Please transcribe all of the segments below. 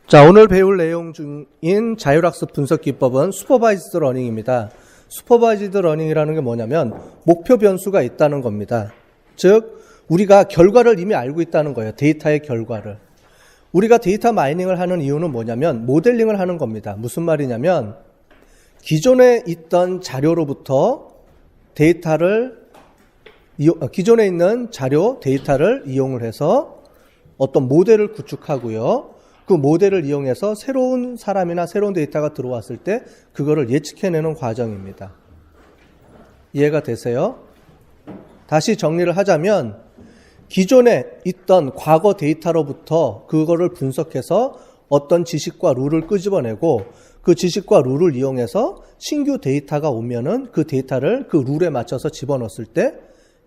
자, 오늘 배울 내용 중인 자율학습 분석 기법은 슈퍼바이즈드 러닝입니다. 슈퍼바이즈드 러닝이라는 게 뭐냐면 목표 변수가 있다는 겁니다. 즉 우리가 결과를 이미 알고 있다는 거예요. 데이터의 결과를. 우리가 데이터 마이닝을 하는 이유는 뭐냐면 모델링을 하는 겁니다. 무슨 말이냐면 기존에 있던 자료로부터 기존에 있는 자료 데이터를 이용을 해서 어떤 모델을 구축하고요. 그 모델을 이용해서 새로운 사람이나 새로운 데이터가 들어왔을 때 그거를 예측해내는 과정입니다. 이해가 되세요? 다시 정리를 하자면 기존에 있던 과거 데이터로부터 그거를 분석해서 어떤 지식과 룰을 끄집어내고 그 지식과 룰을 이용해서 신규 데이터가 오면은 그 데이터를 그 룰에 맞춰서 집어넣었을 때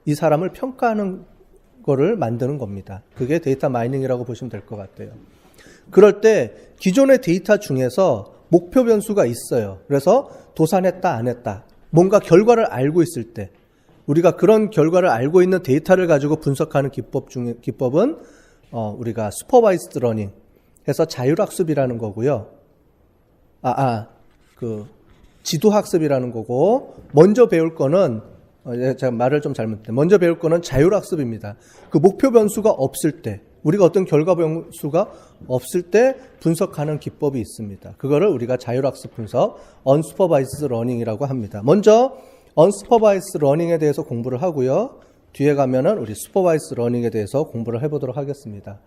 이 사람을 평가하는 거를 만드는 겁니다. 그게 데이터 마이닝이라고 보시면 될 것 같아요. 그럴 때 기존의 데이터 중에서 목표 변수가 있어요. 그래서 도산했다 안 했다. 뭔가 결과를 알고 있을 때 우리가 그런 결과를 알고 있는 데이터를 가지고 분석하는 기법은 우리가 슈퍼바이즈드 러닝 해서 자율학습이라는 거고요. 지도학습이라는 거고 먼저 배울 거는 제가 말을 좀 잘못했어요. 먼저 배울 거는 자율학습입니다. 그 목표 변수가 없을 때 우리가 어떤 결과 변수가 없을 때 분석하는 기법이 있습니다. 그거를 우리가 자율학습 분석, unsupervised learning이라고 합니다. 먼저 unsupervised learning에 대해서 공부를 하고요. 뒤에 가면은 우리 supervised learning에 대해서 공부를 해보도록 하겠습니다.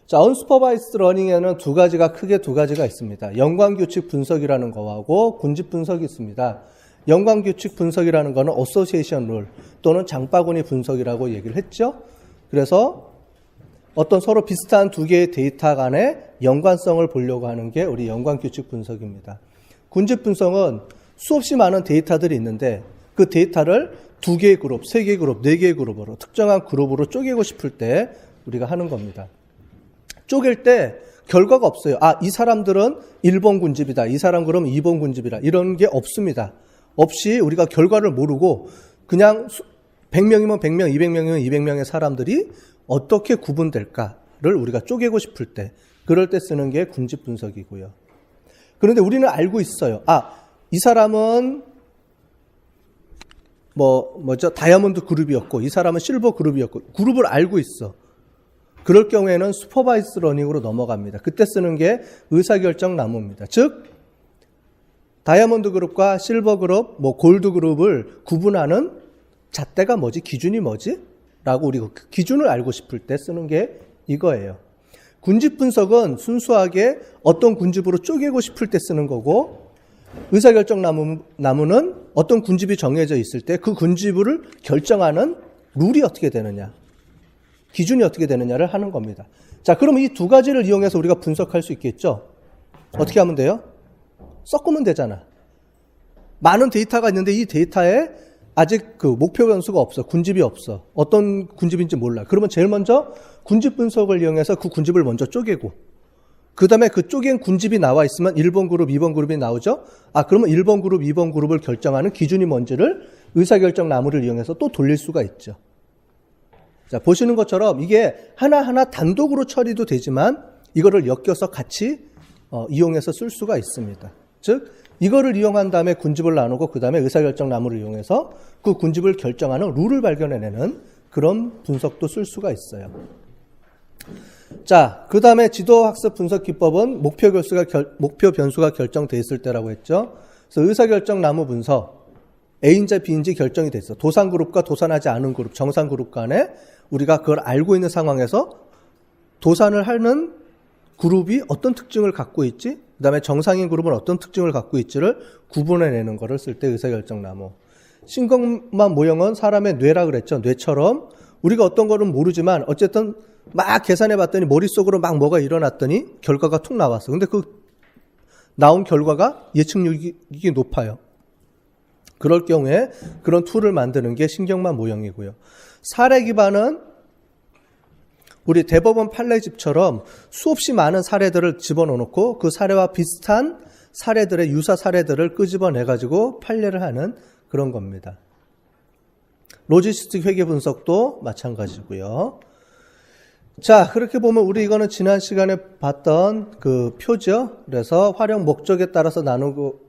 자, unsupervised learning에는 크게 두 가지가 있습니다. 연관규칙 분석이라는 거하고 군집 분석이 있습니다. 연관규칙 분석이라는 거는 association rule 또는 장바구니 분석이라고 얘기를 했죠. 그래서 어떤 서로 비슷한 두 개의 데이터 간의 연관성을 보려고 하는 게 우리 연관규칙 분석입니다. 군집 분석은 수없이 많은 데이터들이 있는데 그 데이터를 두 개의 그룹, 세 개의 그룹, 네 개의 그룹으로 특정한 그룹으로 쪼개고 싶을 때 우리가 하는 겁니다. 쪼갤 때 결과가 없어요. 이 사람들은 1번 군집이다. 이 사람 그러면 2번 군집이다. 이런 게 없습니다. 없이 우리가 결과를 모르고 그냥 100명이면 100명, 200명이면 200명의 사람들이 어떻게 구분될까를 우리가 쪼개고 싶을 때 그럴 때 쓰는 게 군집 분석이고요. 그런데 우리는 알고 있어요. 이 사람은 다이아몬드 그룹이었고 이 사람은 실버 그룹이었고 그룹을 알고 있어. 그럴 경우에는 슈퍼바이즈드 러닝으로 넘어갑니다. 그때 쓰는 게 의사결정 나무입니다. 즉 다이아몬드 그룹과 실버 그룹, 골드 그룹을 구분하는 잣대가 뭐지? 기준이 뭐지? 라고 우리 그 기준을 알고 싶을 때 쓰는 게 이거예요. 군집 분석은 순수하게 어떤 군집으로 쪼개고 싶을 때 쓰는 거고 의사결정 나무는 어떤 군집이 정해져 있을 때 그 군집을 결정하는 룰이 어떻게 되느냐, 기준이 어떻게 되느냐를 하는 겁니다. 자, 그럼 이 두 가지를 이용해서 우리가 분석할 수 있겠죠? 어떻게 하면 돼요? 섞으면 되잖아. 많은 데이터가 있는데 이 데이터에 아직 그 목표 변수가 없어. 군집이 없어. 어떤 군집인지 몰라. 그러면 제일 먼저 군집 분석을 이용해서 그 군집을 먼저 쪼개고 그 다음에 그 쪼갠 군집이 나와 있으면 1번 그룹, 2번 그룹이 나오죠. 그러면 1번 그룹, 2번 그룹을 결정하는 기준이 뭔지를 의사결정 나무를 이용해서 또 돌릴 수가 있죠. 자, 보시는 것처럼 이게 하나하나 단독으로 처리도 되지만 이거를 엮여서 같이 이용해서 쓸 수가 있습니다. 즉 이거를 이용한 다음에 군집을 나누고 그 다음에 의사결정 나무를 이용해서 그 군집을 결정하는 룰을 발견해내는 그런 분석도 쓸 수가 있어요. 자, 그 다음에 지도학습 분석 기법은 목표 변수가 결정돼 있을 때라고 했죠. 그래서 의사결정 나무 분석, A인지 B인지 결정이 돼 있어. 도산 그룹과 도산하지 않은 그룹, 정산 그룹 간에 우리가 그걸 알고 있는 상황에서 도산을 하는 그룹이 어떤 특징을 갖고 있지? 그 다음에 정상인 그룹은 어떤 특징을 갖고 있지를 구분해내는 거를 쓸 때 의사결정 나무. 신경만 모형은 사람의 뇌라 그랬죠. 뇌처럼 우리가 어떤 거는 모르지만 어쨌든 막 계산해봤더니 머릿속으로 막 뭐가 일어났더니 결과가 툭 나왔어. 근데 그 나온 결과가 예측력이 높아요. 그럴 경우에 그런 툴을 만드는 게 신경만 모형이고요. 사례 기반은 우리 대법원 판례집처럼 수없이 많은 사례들을 집어넣고 그 사례와 비슷한 사례들의 유사 사례들을 끄집어내가지고 판례를 하는 그런 겁니다. 로지스틱 회계 분석도 마찬가지고요. 자, 그렇게 보면 우리 이거는 지난 시간에 봤던 그 표죠. 그래서 활용 목적에 따라서 나누고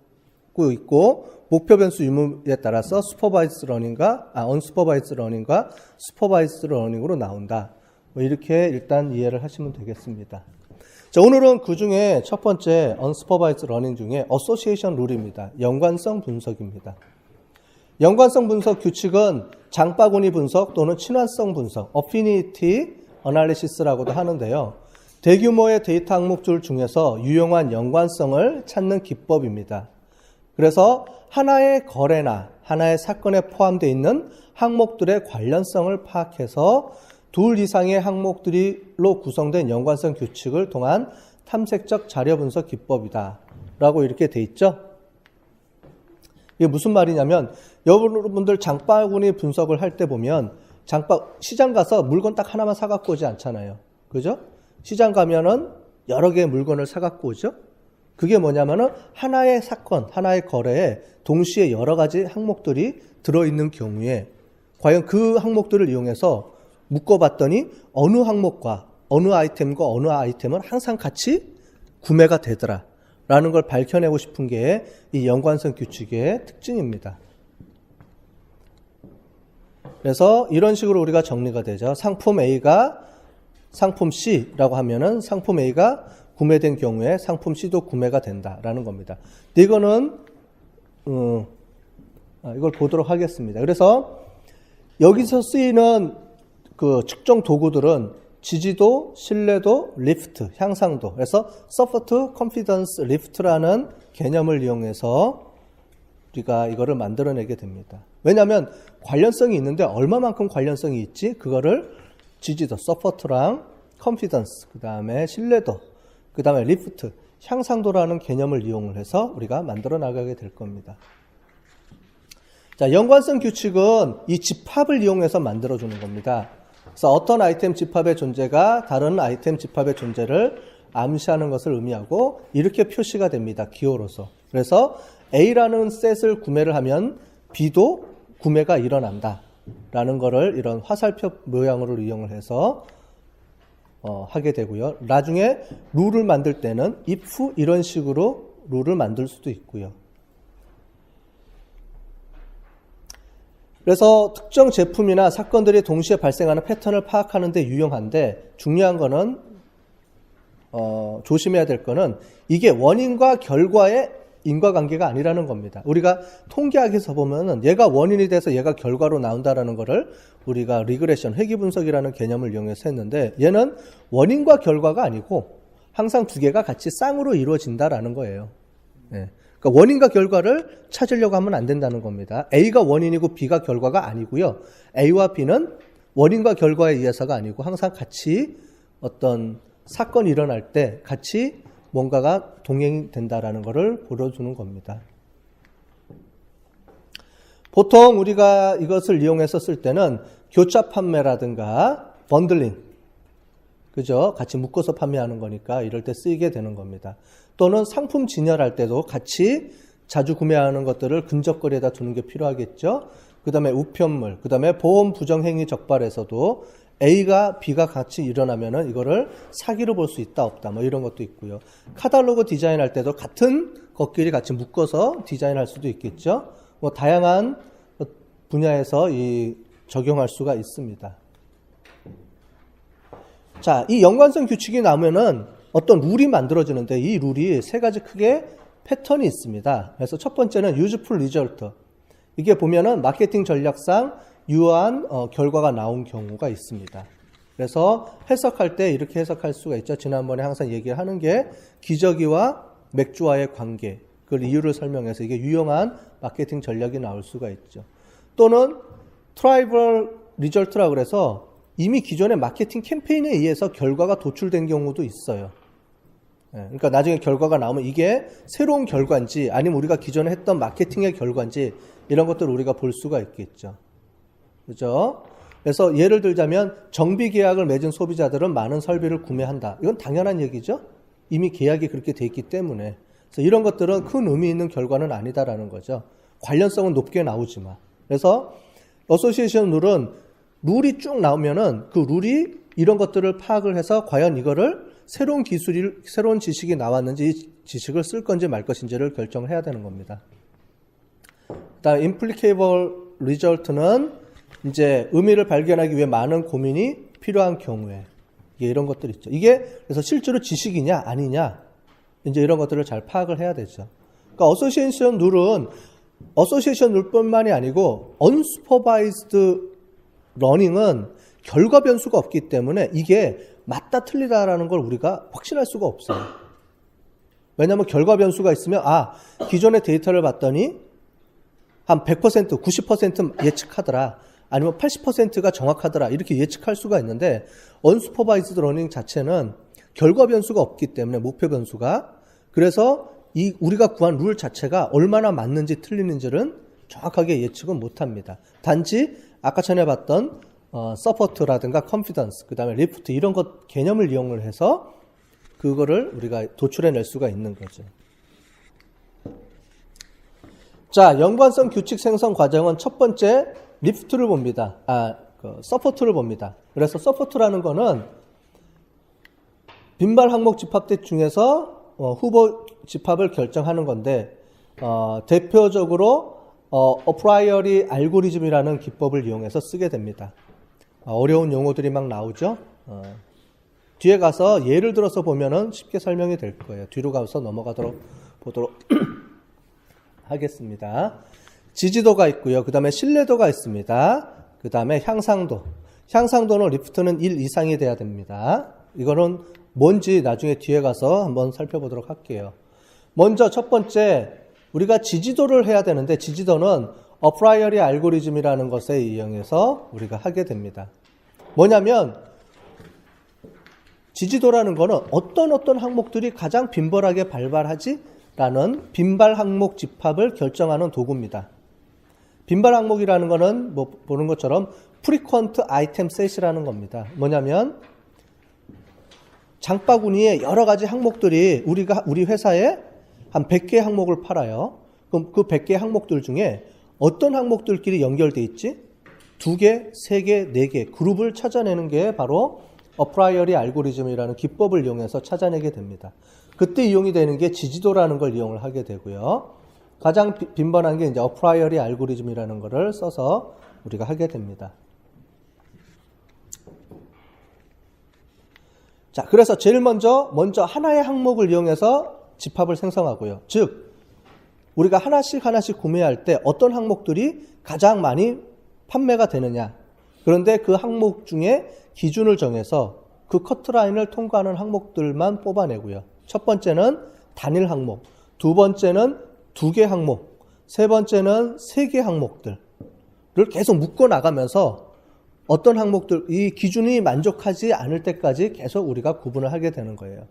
있고, 목표 변수 유무에 따라서 슈퍼바이스 러닝과, 언슈퍼바이스 러닝과 슈퍼바이스 러닝으로 나온다. 뭐 이렇게 일단 이해를 하시면 되겠습니다. 자, 오늘은 그 중에 첫 번째 언슈퍼바이스 러닝 중에 어소시에이션 룰입니다. 연관성 분석입니다. 연관성 분석 규칙은 장바구니 분석 또는 친환성 분석, 어피니티 어널리시스라고도 하는데요. 대규모의 데이터 항목줄 중에서 유용한 연관성을 찾는 기법입니다. 그래서 하나의 거래나 하나의 사건에 포함되어 있는 항목들의 관련성을 파악해서 둘 이상의 항목들로 구성된 연관성 규칙을 통한 탐색적 자료 분석 기법이다 라고 이렇게 돼 있죠. 이게 무슨 말이냐면 여러분들 장바구니 분석을 할 때 보면 시장 가서 물건 딱 하나만 사갖고 오지 않잖아요. 그죠? 시장 가면은 여러 개의 물건을 사갖고 오죠. 그게 뭐냐면은 하나의 사건, 하나의 거래에 동시에 여러 가지 항목들이 들어있는 경우에 과연 그 항목들을 이용해서 묶어봤더니 어느 항목과 어느 아이템과 어느 아이템은 항상 같이 구매가 되더라 라는 걸 밝혀내고 싶은 게 이 연관성 규칙의 특징입니다. 그래서 이런 식으로 우리가 정리가 되죠. 상품 A가 상품 C라고 하면은 상품 A가 구매된 경우에 상품 C도 구매가 된다라는 겁니다. 이거는 이걸 보도록 하겠습니다. 그래서 여기서 쓰이는 그 측정 도구들은 지지도, 신뢰도, 리프트, 향상도. 그래서 서포트 컨피던스 리프트라는 개념을 이용해서 우리가 이거를 만들어내게 됩니다. 왜냐하면 관련성이 있는데 얼마만큼 관련성이 있지? 그거를 지지도, 서포트랑 컨피던스, 그 다음에 신뢰도, 그 다음에 리프트, 향상도라는 개념을 이용을 해서 우리가 만들어 나가게 될 겁니다. 자, 연관성 규칙은 이 집합을 이용해서 만들어주는 겁니다. 그래서 어떤 아이템 집합의 존재가 다른 아이템 집합의 존재를 암시하는 것을 의미하고 이렇게 표시가 됩니다. 기호로서. 그래서 A라는 셋을 구매를 하면 B도 구매가 일어난다 라는 거를 이런 화살표 모양으로 이용을 해서 하게 되고요. 나중에 룰을 만들 때는 if 이런 식으로 룰을 만들 수도 있고요. 그래서 특정 제품이나 사건들이 동시에 발생하는 패턴을 파악하는 데 유용한데 중요한 거는 조심해야 될 거는 이게 원인과 결과의 인과관계가 아니라는 겁니다. 우리가 통계학에서 보면은 얘가 원인이 돼서 얘가 결과로 나온다라는 거를 우리가 리그레션, 회귀분석이라는 개념을 이용해서 했는데 얘는 원인과 결과가 아니고 항상 두 개가 같이 쌍으로 이루어진다라는 거예요. 네. 그러니까 원인과 결과를 찾으려고 하면 안 된다는 겁니다. A가 원인이고 B가 결과가 아니고요. A와 B는 원인과 결과에 의해서가 아니고 항상 같이 어떤 사건이 일어날 때 같이 뭔가가 동행이 된다라는 것을 보여주는 겁니다. 보통 우리가 이것을 이용해서 쓸 때는 교차 판매라든가 번들링, 그죠? 같이 묶어서 판매하는 거니까 이럴 때 쓰이게 되는 겁니다. 또는 상품 진열할 때도 같이 자주 구매하는 것들을 근접거리에다 두는 게 필요하겠죠. 그 다음에 우편물, 그 다음에 보험 부정행위 적발에서도 A가 B가 같이 일어나면은 이거를 사기로 볼 수 있다 없다 뭐 이런 것도 있고요. 카탈로그 디자인할 때도 같은 것끼리 같이 묶어서 디자인할 수도 있겠죠. 뭐 다양한 분야에서 적용할 수가 있습니다. 자, 이 연관성 규칙이 나오면은 어떤 룰이 만들어지는데 이 룰이 세 가지 크게 패턴이 있습니다. 그래서 첫 번째는 useful result. 이게 보면은 마케팅 전략상 유효한 결과가 나온 경우가 있습니다. 그래서 해석할 때 이렇게 해석할 수가 있죠. 지난번에 항상 얘기하는 게 기저귀와 맥주와의 관계, 그 이유를 설명해서 이게 유용한 마케팅 전략이 나올 수가 있죠. 또는 트라이벌 리절트라고 그래서 이미 기존의 마케팅 캠페인에 의해서 결과가 도출된 경우도 있어요. 그러니까 나중에 결과가 나오면 이게 새로운 결과인지 아니면 우리가 기존에 했던 마케팅의 결과인지 이런 것들을 우리가 볼 수가 있겠죠. 그죠? 그래서 예를 들자면 정비 계약을 맺은 소비자들은 많은 설비를 구매한다. 이건 당연한 얘기죠. 이미 계약이 그렇게 돼 있기 때문에. 그래서 이런 것들은 큰 의미 있는 결과는 아니다라는 거죠. 관련성은 높게 나오지만. 그래서 어소시에이션 룰은 룰이 쭉 나오면은 그 룰이 이런 것들을 파악을 해서 과연 이거를 새로운 지식이 나왔는지 이 지식을 쓸 건지 말 것인지를 결정을 해야 되는 겁니다. 그다음 implicable result는 이제 의미를 발견하기 위해 많은 고민이 필요한 경우에 이런 것들 있죠. 이게 그래서 실제로 지식이냐 아니냐 이제 이런 것들을 잘 파악을 해야 되죠. 그러니까 어소시에이션 룰뿐만이 아니고 unsupervised learning은 결과 변수가 없기 때문에 이게 맞다 틀리다라는 걸 우리가 확신할 수가 없어요. 왜냐하면 결과 변수가 있으면 기존의 데이터를 봤더니 한 100%, 90% 예측하더라. 아니면 80%가 정확하더라. 이렇게 예측할 수가 있는데 unsupervised learning 자체는 결과 변수가 없기 때문에 목표 변수가 그래서 이 우리가 구한 룰 자체가 얼마나 맞는지 틀리는지는 정확하게 예측은 못합니다. 단지 아까 전에 봤던 서포트라든가 컨피던스, 그 다음에 리프트 이런 것 개념을 이용을 해서 그거를 우리가 도출해낼 수가 있는 거죠. 자, 연관성 규칙 생성 과정은 첫 번째 리프트를 봅니다. 서포트를 봅니다. 그래서 서포트라는 거는 빈발 항목 집합대 중에서 후보 집합을 결정하는 건데 대표적으로 어프라이어리 알고리즘이라는 기법을 이용해서 쓰게 됩니다. 어려운 용어들이 막 나오죠. 뒤에 가서 예를 들어서 보면은 쉽게 설명이 될 거예요. 뒤로 가서 보도록 하겠습니다. 지지도가 있고요. 그 다음에 신뢰도가 있습니다. 그 다음에 향상도. 향상도는 리프트는 1 이상이 돼야 됩니다. 이거는 뭔지 나중에 뒤에 가서 한번 살펴보도록 할게요. 먼저 첫 번째 우리가 지지도를 해야 되는데 지지도는 어프라이어리 알고리즘이라는 것에 이용해서 우리가 하게 됩니다. 뭐냐면 지지도라는 거는 어떤 항목들이 가장 빈번하게 발발하지? 라는 빈발 항목 집합을 결정하는 도구입니다. 빈발 항목이라는 거는 보는 것처럼 frequent item set이라는 겁니다. 뭐냐면 장바구니에 여러 가지 항목들이 우리 회사에 한 100개 항목을 팔아요. 그럼 그 100개 항목들 중에 어떤 항목들끼리 연결돼 있지? 2개, 3개, 4개 그룹을 찾아내는 게 바로 어프라이어리 알고리즘이라는 기법을 이용해서 찾아내게 됩니다. 그때 이용이 되는 게 지지도라는 걸 이용을 하게 되고요. 가장 빈번한 게 이제 어프라이어리 알고리즘이라는 거를 써서 우리가 하게 됩니다. 자, 그래서 제일 먼저 하나의 항목을 이용해서 집합을 생성하고요. 즉, 우리가 하나씩 구매할 때 어떤 항목들이 가장 많이 판매가 되느냐. 그런데 그 항목 중에 기준을 정해서 그 커트라인을 통과하는 항목들만 뽑아내고요. 첫 번째는 단일 항목, 두 번째는 2개 항목, 세 번째는 3개 항목들을 계속 묶어 나가면서 어떤 항목들, 이 기준이 만족하지 않을 때까지 계속 우리가 구분을 하게 되는 거예요.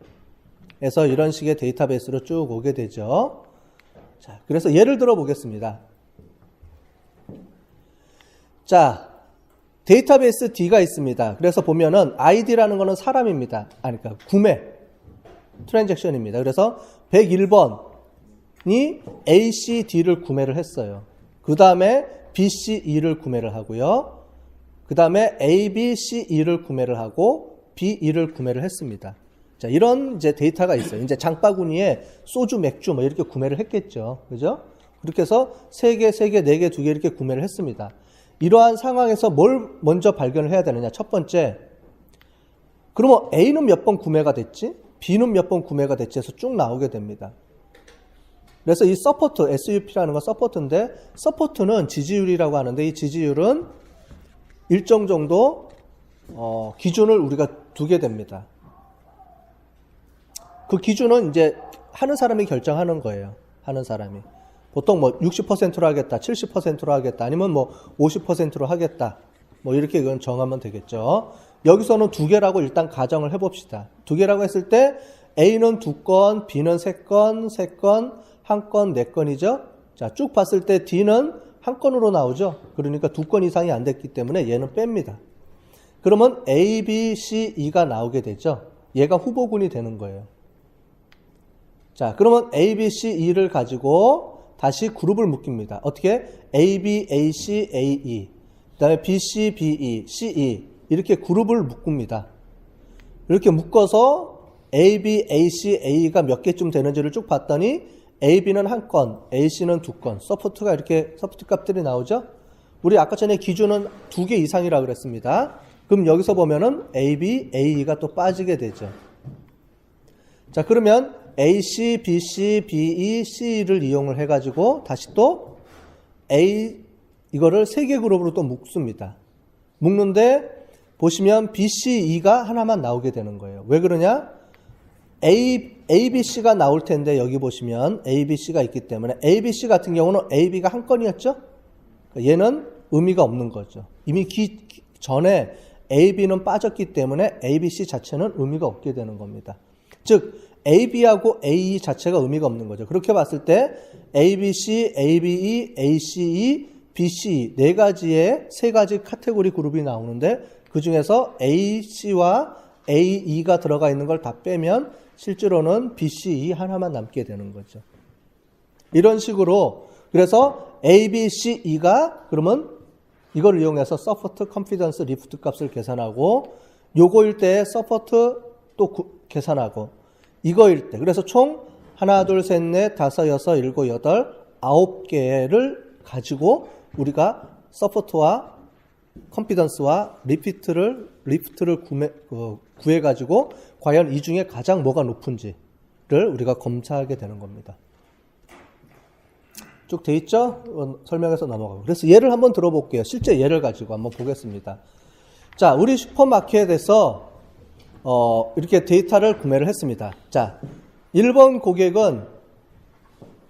그래서 이런 식의 데이터베이스로 쭉 오게 되죠. 자, 그래서 예를 들어 보겠습니다. 자, 데이터베이스 D가 있습니다. 그래서 보면은 ID라는 거는 사람입니다. 그러니까 구매, 트랜잭션입니다. 그래서 101번이 ACD를 구매를 했어요. 그 다음에 BCE를 구매를 하고요. 그 다음에 ABCE를 구매를 하고 B2를 구매를 했습니다. 자, 이런 이제 데이터가 있어요. 이제 장바구니에 소주, 맥주 뭐 이렇게 구매를 했겠죠. 그죠? 그렇게 해서 3개, 4개, 4개, 2개 이렇게 구매를 했습니다. 이러한 상황에서 뭘 먼저 발견을 해야 되느냐. 첫 번째, 그러면 A는 몇 번 구매가 됐지? B는 몇 번 구매가 됐지? 해서 쭉 나오게 됩니다. 그래서 이 서포트, SUP라는 건 서포트인데, 서포트는 지지율이라고 하는데, 이 지지율은 일정 정도 기준을 우리가 두게 됩니다. 그 기준은 이제 하는 사람이 결정하는 거예요. 하는 사람이. 보통 뭐 60%로 하겠다, 70%로 하겠다, 아니면 뭐 50%로 하겠다. 뭐 이렇게 그건 정하면 되겠죠. 여기서는 2개라고 일단 가정을 해봅시다. 2개라고 했을 때 A는 2건, B는 3건, 3건, 1건, 4건이죠. 자, 쭉 봤을 때 D는 1건으로 나오죠. 그러니까 2건 이상이 안 됐기 때문에 얘는 뺍니다. 그러면 A, B, C, E가 나오게 되죠. 얘가 후보군이 되는 거예요. 자, 그러면 A, B, C, E를 가지고 다시 그룹을 묶입니다. 어떻게? A, B, A, C, A, E. 그 다음에 B, C, B, E, C, E. 이렇게 그룹을 묶습니다. 이렇게 묶어서 A, B, A, C, A가 몇 개쯤 되는지를 쭉 봤더니 A, B는 한 건, A, C는 두 건, 서포트가 이렇게 서포트 값들이 나오죠? 우리 아까 전에 기준은 2개 이상이라고 그랬습니다. 그럼 여기서 보면은 A, B, A가 또 빠지게 되죠. 자, 그러면 A, C, B, C, B, E, C를 이용을 해가지고 다시 또 A, 이거를 3개 그룹으로 또 묶습니다. 묶는데 보시면 B, C, E가 하나만 나오게 되는 거예요. 왜 그러냐? A, B, C가 나올 텐데 여기 보시면 A, B, C가 있기 때문에 A, B, C 같은 경우는 A, B가 한 건이었죠? 얘는 의미가 없는 거죠. 이미 전에 A, B는 빠졌기 때문에 A, B, C 자체는 의미가 없게 되는 겁니다. 즉 A, B하고 A, E 자체가 의미가 없는 거죠. 그렇게 봤을 때 A, B, C, A, B, E, A, C, E, B, C 네 가지의 세 가지 카테고리 그룹이 나오는데 그 중에서 A, C와 A, E가 들어가 있는 걸 다 빼면 실제로는 B, C, E 하나만 남게 되는 거죠. 이런 식으로 그래서 A, B, C, E가 그러면 이걸 이용해서 서포트, 컨피던스, 리프트 값을 계산하고 요거일 때 서포트 또 계산하고 이거일 때 그래서 총 하나, 둘, 셋, 넷, 다섯, 여섯, 일곱, 여덟, 9개를 가지고 우리가 서포트와 컨피던스와 리프트를 구해가지고 과연 이 중에 가장 뭐가 높은지를 우리가 검사하게 되는 겁니다. 쭉 돼 있죠? 설명해서 넘어가고. 그래서 예를 한번 들어볼게요. 실제 예를 가지고 한번 보겠습니다. 자, 우리 슈퍼마켓에서 이렇게 데이터를 구매를 했습니다. 자, 1번 고객은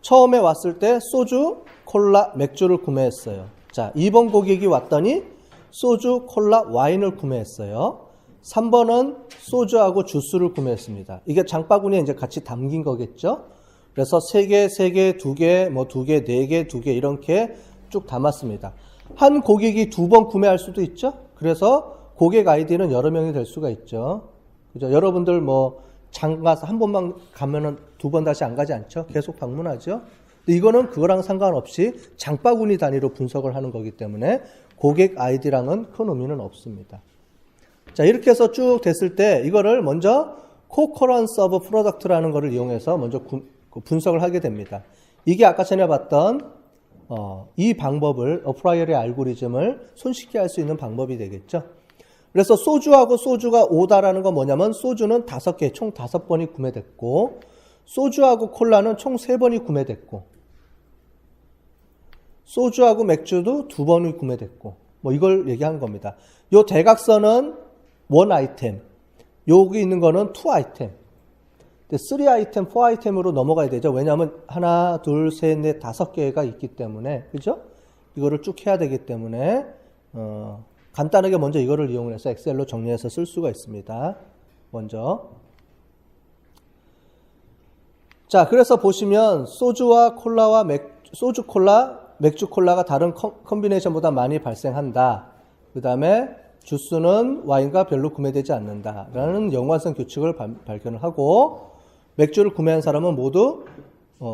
처음에 왔을 때 소주, 콜라, 맥주를 구매했어요. 자, 2번 고객이 왔더니 소주, 콜라, 와인을 구매했어요. 3번은 소주하고 주스를 구매했습니다. 이게 장바구니에 이제 같이 담긴 거겠죠? 그래서 3개, 3개, 2개, 뭐 2개, 4개, 2개 이렇게 쭉 담았습니다. 한 고객이 2번 구매할 수도 있죠? 그래서 고객 아이디는 여러 명이 될 수가 있죠. 그죠? 여러분들 뭐 장 가서 한 번만 가면은 2번 다시 안 가지 않죠? 계속 방문하죠? 근데 이거는 그거랑 상관없이 장바구니 단위로 분석을 하는 거기 때문에 고객 아이디랑은 큰 의미는 없습니다. 자, 이렇게 해서 쭉 됐을 때 이거를 먼저 코커런스 오브 프로덕트라는 거를 이용해서 먼저 분석을 하게 됩니다. 이게 아까 전에 봤던 이 방법을 어프라이어리 알고리즘을 손쉽게 할 수 있는 방법이 되겠죠. 그래서 소주하고 소주가 오다라는 건 뭐냐면 소주는 5개, 총 5번이 구매됐고 소주하고 콜라는 총 3번이 구매됐고 소주하고 맥주도 2번이 구매됐고 뭐 이걸 얘기한 겁니다. 요 대각선은 1 아이템, 여기 있는 거는 2 아이템, 3 아이템, 4 아이템으로 넘어가야 되죠. 왜냐하면 하나, 둘, 셋, 넷, 5개가 있기 때문에 그죠? 이거를 쭉 해야 되기 때문에 간단하게 먼저 이거를 이용해서 엑셀로 정리해서 쓸 수가 있습니다. 먼저 자, 그래서 보시면 소주와 콜라와 소주 콜라, 맥주 콜라가 다른 컨비네이션보다 많이 발생한다. 그 다음에 주스는 와인과 별로 구매되지 않는다라는 연관성 규칙을 발견을 하고 맥주를 구매한 사람은 모두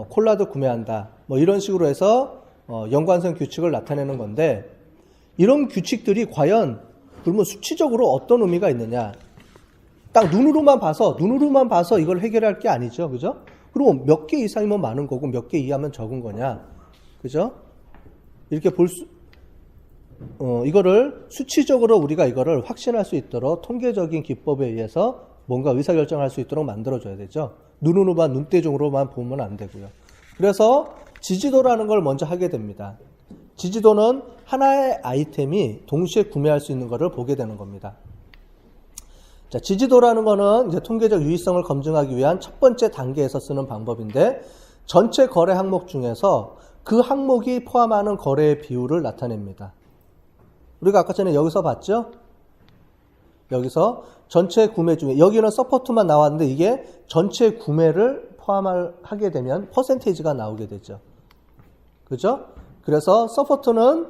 콜라도 구매한다. 뭐 이런 식으로 해서 연관성 규칙을 나타내는 건데 이런 규칙들이 과연 그러면 수치적으로 어떤 의미가 있느냐? 딱 눈으로만 봐서 이걸 해결할 게 아니죠, 그죠? 그럼 몇 개 이상이면 많은 거고 몇 개 이하면 적은 거냐, 그죠? 이렇게 이거를 수치적으로 우리가 이거를 확신할 수 있도록 통계적인 기법에 의해서 뭔가 의사결정을 할 수 있도록 만들어줘야 되죠. 눈으로만, 눈대중으로만 보면 안 되고요. 그래서 지지도라는 걸 먼저 하게 됩니다. 지지도는 하나의 아이템이 동시에 구매할 수 있는 것을 보게 되는 겁니다. 자, 지지도라는 거는 이제 통계적 유의성을 검증하기 위한 첫 번째 단계에서 쓰는 방법인데 전체 거래 항목 중에서 그 항목이 포함하는 거래의 비율을 나타냅니다. 우리가 아까 전에 여기서 봤죠? 여기서 전체 구매 중에 여기는 서포트만 나왔는데 이게 전체 구매를 포함하게 되면 퍼센테이지가 나오게 되죠. 그죠? 그래서 서포트는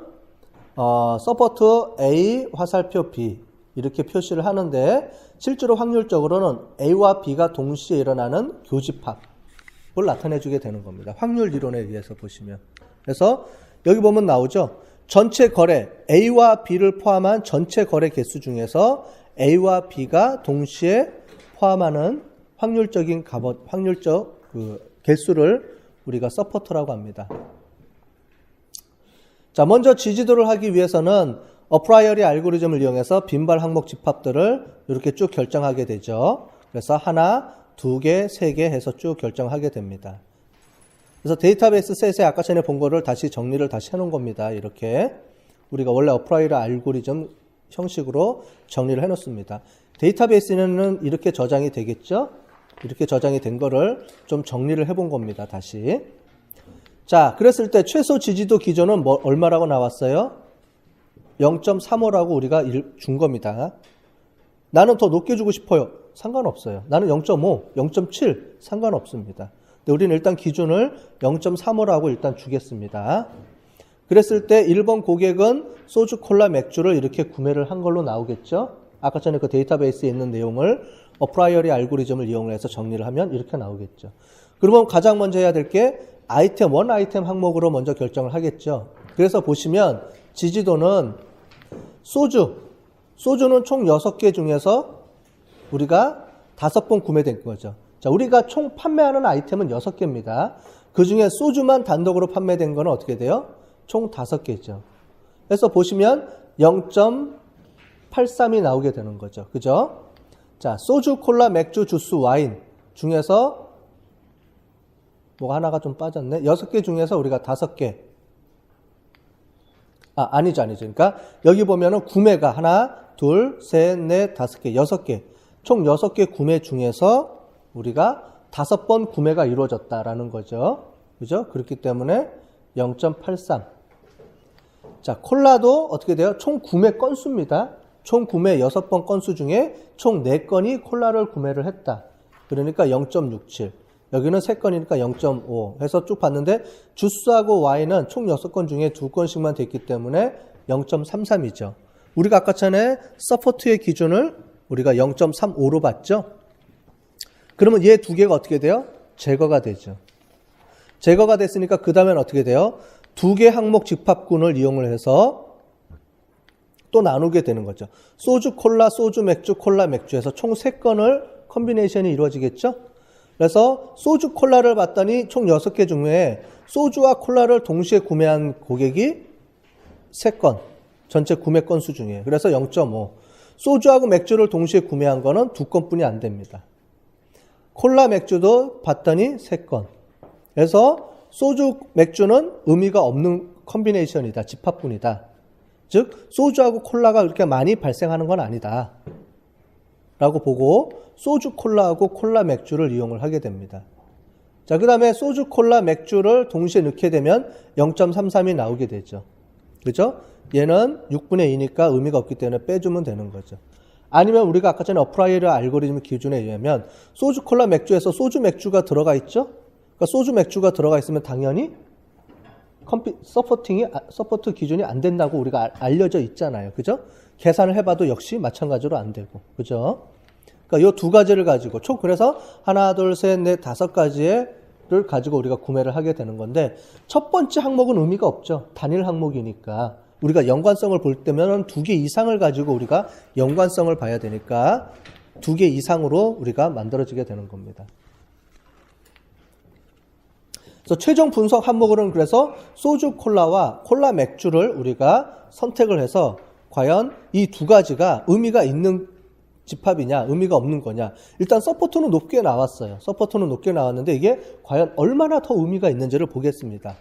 서포트 A, 화살표 B 이렇게 표시를 하는데 실제로 확률적으로는 A와 B가 동시에 일어나는 교집합을 나타내주게 되는 겁니다. 확률 이론에 의해서 보시면. 그래서 여기 보면 나오죠. 전체 거래 A와 B를 포함한 전체 거래 개수 중에서 A와 B가 동시에 포함하는 확률적 개수를 우리가 서포터라고 합니다. 자, 먼저 지지도를 하기 위해서는 어프라이어리 알고리즘을 이용해서 빈발 항목 집합들을 이렇게 쭉 결정하게 되죠. 그래서 하나, 두 개, 세 개 해서 쭉 결정하게 됩니다. 그래서 데이터베이스 셋에 아까 전에 본 거를 다시 정리를 다시 해놓은 겁니다. 이렇게 우리가 원래 어프라이어리 알고리즘 형식으로 정리를 해놓습니다. 데이터베이스는 이렇게 저장이 되겠죠? 이렇게 저장이 된 거를 좀 정리를 해본 겁니다. 다시. 자, 그랬을 때 최소 지지도 기준은 얼마라고 나왔어요? 0.35라고 우리가 준 겁니다. 나는 더 높게 주고 싶어요. 상관없어요. 나는 0.5, 0.7 상관없습니다. 근데 우리는 일단 기준을 0.35라고 일단 주겠습니다. 그랬을 때 1번 고객은 소주, 콜라, 맥주를 이렇게 구매를 한 걸로 나오겠죠? 아까 전에 그 데이터베이스에 있는 내용을 어프라이어리 알고리즘을 이용해서 정리를 하면 이렇게 나오겠죠. 그러면 가장 먼저 해야 될 게 원 아이템 항목으로 먼저 결정을 하겠죠. 그래서 보시면 지지도는 소주는 총 6개 중에서 우리가 5번 구매된 거죠. 자, 우리가 총 판매하는 아이템은 6개입니다. 그 중에 소주만 단독으로 판매된 거는 어떻게 돼요? 총 5개죠. 그래서 보시면 0.83이 나오게 되는 거죠. 그죠? 자, 소주, 콜라, 맥주, 주스, 와인 중에서 뭐가 하나가 좀 빠졌네. 6개 중에서 우리가 5개. 아니죠. 그러니까 여기 보면은 구매가 하나, 둘, 셋, 넷, 5개, 6개. 총 6개 구매 중에서 우리가 5번 구매가 이루어졌다라는 거죠. 그죠? 그렇기 때문에 0.83. 자, 콜라도 어떻게 돼요? 총 구매 건수입니다. 총 구매 6번 건수 중에 총 4건이 콜라를 구매를 했다. 그러니까 0.67. 여기는 3건이니까 0.5 해서 쭉 봤는데 주스하고 와인은 총 6건 중에 2건씩만 됐기 때문에 0.33이죠. 우리가 아까 전에 서포트의 기준을 우리가 0.35로 봤죠. 그러면 얘 두 개가 어떻게 돼요? 제거가 되죠. 제거가 됐으니까 그 다음엔 어떻게 돼요? 2개 항목 집합군을 이용을 해서 또 나누게 되는 거죠. 소주, 콜라, 소주, 맥주, 콜라, 맥주 해서 총 3건을 컨비네이션이 이루어지겠죠? 그래서 소주, 콜라를 봤더니 총 6개 중에 소주와 콜라를 동시에 구매한 고객이 3건. 전체 구매 건수 중에. 그래서 0.5. 소주하고 맥주를 동시에 구매한 거는 2건뿐이 안 됩니다. 콜라, 맥주도 봤더니 3건. 그래서 소주, 맥주는 의미가 없는 컨비네이션이다. 집합군이다. 즉 소주하고 콜라가 그렇게 많이 발생하는 건 아니다. 라고 보고 소주, 콜라하고 콜라, 맥주를 이용을 하게 됩니다. 자, 그 다음에 소주, 콜라, 맥주를 동시에 넣게 되면 0.33이 나오게 되죠. 그죠? 얘는 6분의 2니까 의미가 없기 때문에 빼주면 되는 거죠. 아니면 우리가 아까 전에 어프라이어리 알고리즘 기준에 의하면 소주, 콜라, 맥주에서 소주, 맥주가 들어가 있죠? 그러니까 소주, 맥주가 들어가 있으면 당연히 서포트 기준이 안 된다고 우리가 알려져 있잖아요. 그죠? 계산을 해봐도 역시 마찬가지로 안 되고. 그죠? 그러니까 요 두 가지를 가지고 총 그래서 하나, 둘, 셋, 넷, 5가지를 가지고 우리가 구매를 하게 되는 건데 첫 번째 항목은 의미가 없죠. 단일 항목이니까. 우리가 연관성을 볼 때면 2개 이상을 가지고 우리가 연관성을 봐야 되니까 2개 이상으로 우리가 만들어지게 되는 겁니다. 그래서 최종 분석 항목으로는 그래서 소주, 콜라와 콜라, 맥주를 우리가 선택을 해서 과연 이 2가지가 의미가 있는 집합이냐, 의미가 없는 거냐. 일단 서포트는 높게 나왔어요. 서포트는 높게 나왔는데 이게 과연 얼마나 더 의미가 있는지를 보겠습니다.